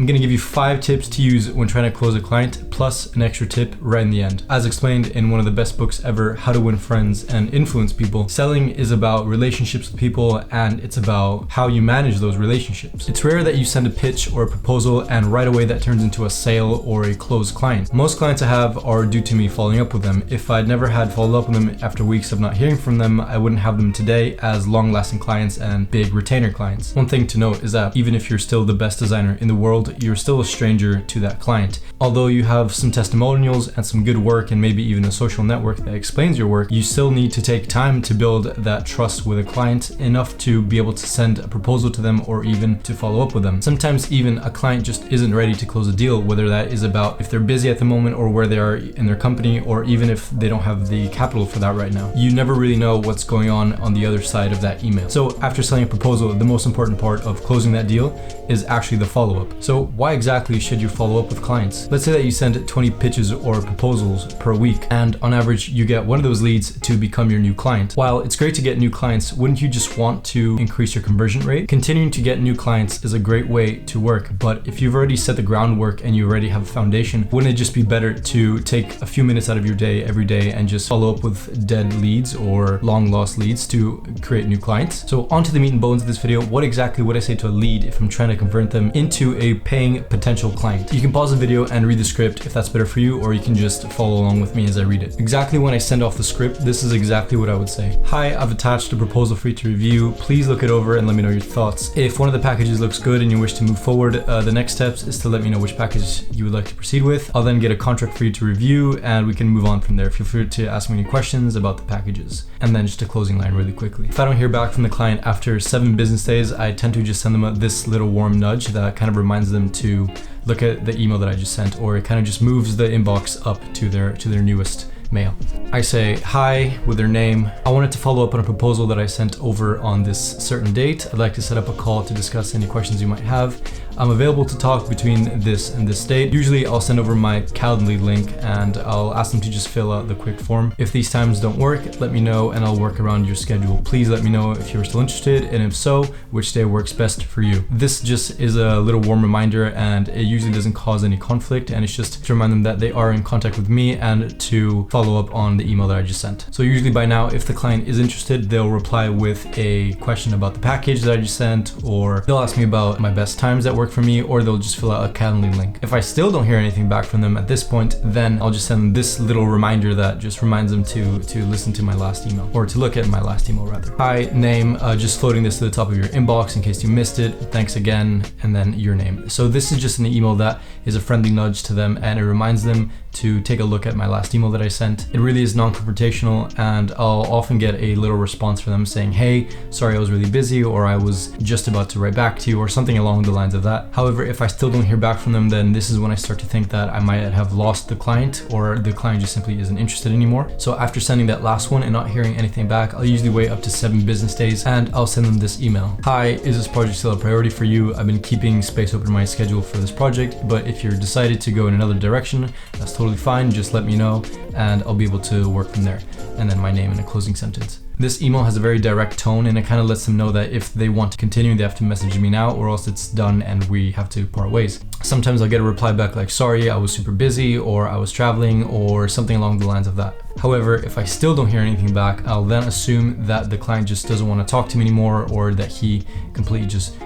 I'm gonna give you 5 tips to use when trying to close a client, plus an extra tip right in the end. As explained in one of the best books ever, How to Win Friends and Influence People, selling is about relationships with people, and it's about how you manage those relationships. It's rare that you send a pitch or a proposal and right away that turns into a sale or a closed client. Most clients I have are due to me following up with them. If I'd never had followed up with them after weeks of not hearing from them, I wouldn't have them today as long-lasting clients and big retainer clients. One thing to note is that even if you're still the best designer in the world, you're still a stranger to that client. Although you have some testimonials and some good work and maybe even a social network that explains your work, you still need to take time to build that trust with a client enough to be able to send a proposal to them or even to follow up with them. Sometimes even a client just isn't ready to close a deal, whether that is about if they're busy at the moment or where they are in their company, or even if they don't have the capital for that right now. You never really know what's going on the other side of that email. So after selling a proposal, the most important part of closing that deal is actually the follow-up. So why exactly should you follow up with clients? Let's say that you send 20 pitches or proposals per week, and on average you get one of those leads to become your new client. While it's great to get new clients, wouldn't you just want to increase your conversion rate? Continuing to get new clients is a great way to work, but if you've already set the groundwork and you already have a foundation, wouldn't it just be better to take a few minutes out of your day every day and just follow up with dead leads or long lost leads to create new clients? So onto the meat and bones of this video. What exactly would I say to a lead if I'm trying to convert them into a paying potential client? You can pause the video and read the script if that's better for you, or you can just follow along with me as I read it. Exactly when I send off the script, this is exactly what I would say. Hi, I've attached a proposal for you to review. Please look it over and let me know your thoughts. If one of the packages looks good and you wish to move forward, the next steps is to let me know which package you would like to proceed with. I'll then get a contract for you to review and we can move on from there. Feel free to ask me any questions about the packages. And then just a closing line really quickly. If I don't hear back from the client after 7 business days, I tend to just send them this little warm nudge that kind of reminds them to look at the email that I just sent, or it kind of just moves the inbox up to their newest mail. I say hi with their name. I wanted to follow up on a proposal that I sent over on this certain date. I'd like to set up a call to discuss any questions you might have. I'm available to talk between this and this date. Usually I'll send over my Calendly link and I'll ask them to just fill out the quick form. If these times don't work, let me know and I'll work around your schedule. Please let me know if you're still interested, and if so, which day works best for you. This just is a little warm reminder, and it usually doesn't cause any conflict, and it's just to remind them that they are in contact with me and to follow up on the email that I just sent. So usually by now, if the client is interested, they'll reply with a question about the package that I just sent, or they'll ask me about my best times that work for me, or they'll just fill out a Calendly link. If I still don't hear anything back from them at this point, then I'll just send them this little reminder that just reminds them to listen to my last email, or to look at my last email rather. Hi, name, just floating this to the top of your inbox in case you missed it. Thanks again, and then your name. So this is just an email that is a friendly nudge to them, and it reminds them to take a look at my last email that I sent. It really is non-confrontational, and I'll often get a little response from them saying, hey, sorry I was really busy, or I was just about to write back to you, or something along the lines of that. However, if I still don't hear back from them, then this is when I start to think that I might have lost the client, or the client just simply isn't interested anymore. So after sending that last one and not hearing anything back, I'll usually wait up to 7 business days and I'll send them this email. Hi, is this project still a priority for you? I've been keeping space open in my schedule for this project, but if you're decided to go in another direction, that's totally fine. Just let me know and I'll be able to work from there. And then my name in a closing sentence. This email has a very direct tone, and it kind of lets them know that if they want to continue, they have to message me now, or else it's done and we have to part ways. Sometimes I'll get a reply back like, sorry, I was super busy, or I was traveling, or something along the lines of that. However, if I still don't hear anything back, I'll then assume that the client just doesn't want to talk to me anymore, or that he completely just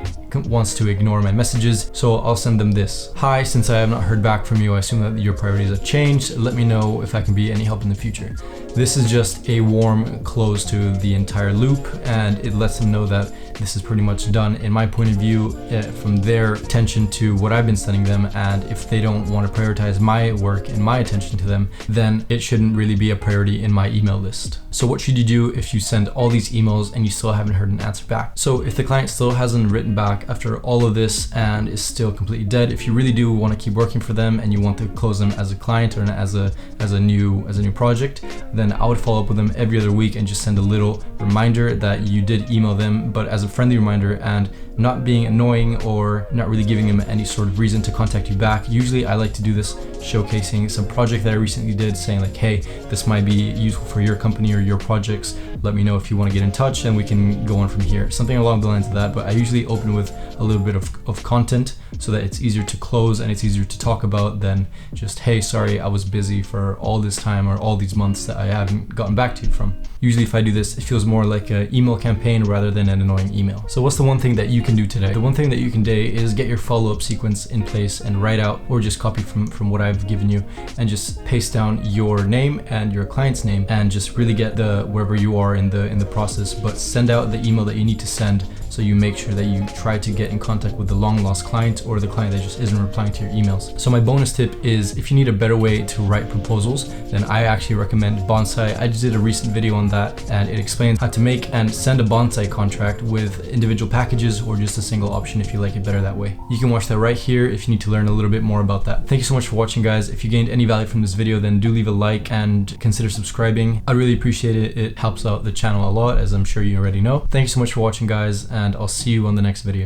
wants to ignore my messages. So I'll send them this. Hi, since I have not heard back from you, I assume that your priorities have changed. Let me know if I can be any help in the future. This is just a warm close to the entire loop, and it lets them know that this is pretty much done in my point of view, from their attention to what I've been sending them. And if they don't want to prioritize my work and my attention to them, then it shouldn't really be a priority in my email list. So what should you do if you send all these emails and you still haven't heard an answer back? So if the client still hasn't written back after all of this and is still completely dead, if you really do want to keep working for them and you want to close them as a client or as a new project, then I would follow up with them every other week and just send a little reminder that you did email them, but as a friendly reminder, and not being annoying or not really giving them any sort of reason to contact you back. Usually I like to do this showcasing some project that I recently did, saying like, hey, this might be useful for your company or your projects. Let me know if you want to get in touch and we can go on from here. Something along the lines of that, but I usually open with a little bit of content so that it's easier to close and it's easier to talk about than just, hey, sorry, I was busy for all this time or all these months that I haven't gotten back to you from. Usually if I do this, it feels more like an email campaign rather than an annoying email. So what's the one thing that you can do today? The one thing that you can do is get your follow-up sequence in place and write out or just copy from what I've given you and just paste down your name and your client's name and just really get wherever you are in the process, but send out the email that you need to send. So you make sure that you try to get in contact with the long lost client or the client that just isn't replying to your emails. So my bonus tip is if you need a better way to write proposals, then I actually recommend Bonsai. I just did a recent video on that and it explains how to make and send a Bonsai contract with individual packages or just a single option if you like it better that way. You can watch that right here if you need to learn a little bit more about that. Thank you so much for watching, guys. If you gained any value from this video, then do leave a like and consider subscribing. I really appreciate it. It helps out the channel a lot, as I'm sure you already know. Thank you so much for watching, guys, and I'll see you on the next video.